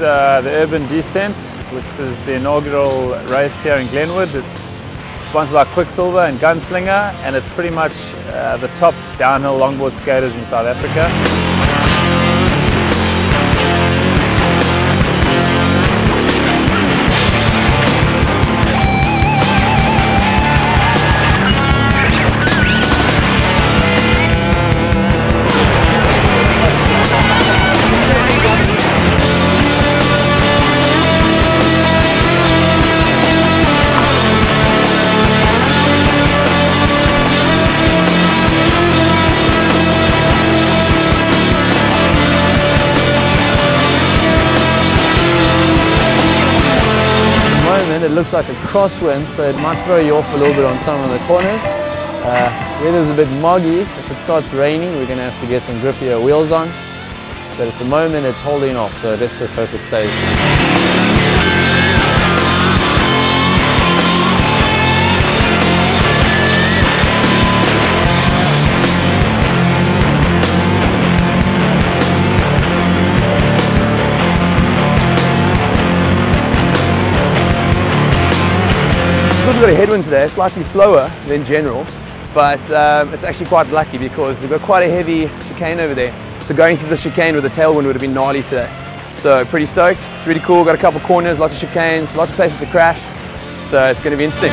the Urban Descent, which is the inaugural race here in Glenwood. It's sponsored by Quiksilver and Gunslinger, and it's pretty much the top downhill longboard skaters in South Africa. It looks like a crosswind, so it might throw you off a little bit on some of the corners. Weather's a bit moggy. If it starts raining, we're going to have to get some grippier wheels on. But at the moment it's holding off, so let's just hope it stays. We've got a headwind today, slightly slower than general, but it's actually quite lucky because we've got quite a heavy chicane over there. So going through the chicane with a tailwind would have been gnarly today. So pretty stoked, it's really cool, got a couple corners, lots of chicanes, lots of places to crash, so it's going to be interesting.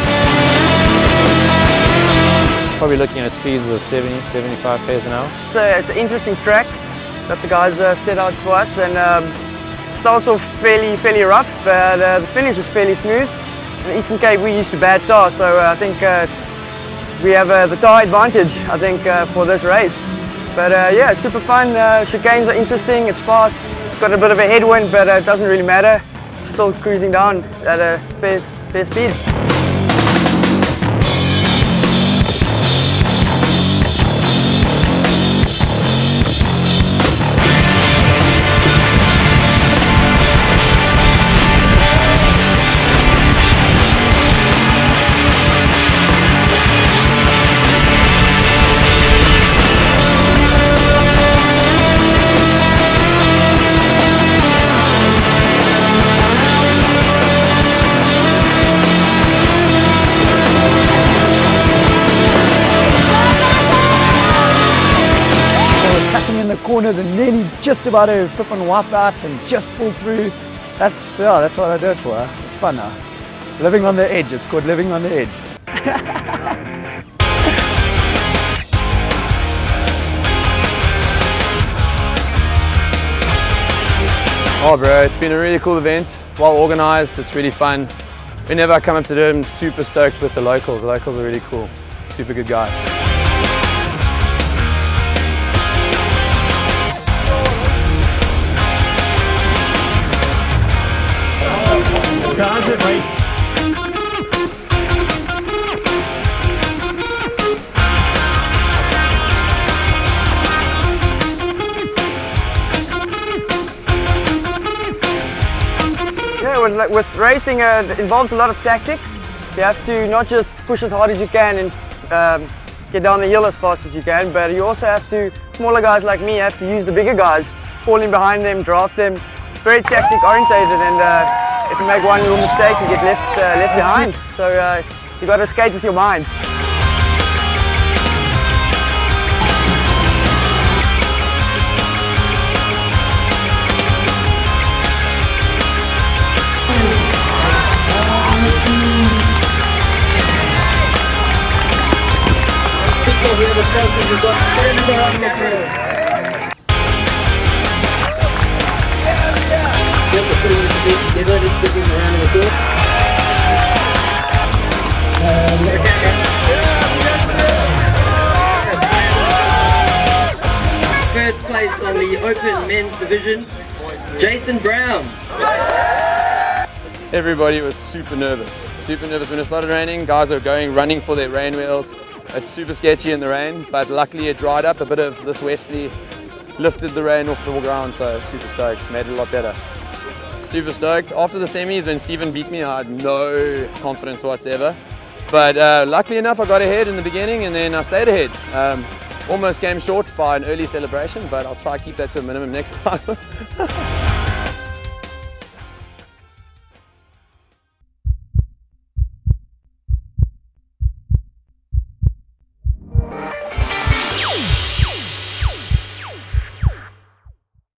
Probably looking at speeds of 70, 75 k's an hour. So it's an interesting track that the guys set out for us, and it starts off fairly rough, but the finish is fairly smooth. In the Eastern Cape we used to bad tar, so I think we have the tar advantage, I think, for this race. But yeah, super fun. Chicanes are interesting, it's fast, it's got a bit of a headwind, but it doesn't really matter. Still cruising down at a fair speed. In the corners and nearly just about to flip and wipe out and just pull through. That's what I do it for. It's fun now. Living on the edge. It's called living on the edge. Oh bro, it's been a really cool event, well organized, it's really fun. Whenever I come up to do it, I'm super stoked with the locals. The locals are really cool, super good guys. Yeah, with racing it involves a lot of tactics. You have to not just push as hard as you can and get down the hill as fast as you can, but you also have to, smaller guys like me, have to use the bigger guys, fall in behind them, draft them. Very tactic orientated, and if you make one little mistake you get left behind. So you got to skate with your mind. First place on the open men's division, Jason Brown. Everybody was super nervous when it started raining. Guys are running for their rain wheels. It's super sketchy in the rain, but luckily it dried up. A bit of this westerly lifted the rain off the ground, so super stoked, made it a lot better. Super stoked. After the semis, when Stephen beat me, I had no confidence whatsoever. But luckily enough, I got ahead in the beginning and then I stayed ahead. Almost came short by an early celebration, but I'll try to keep that to a minimum next time.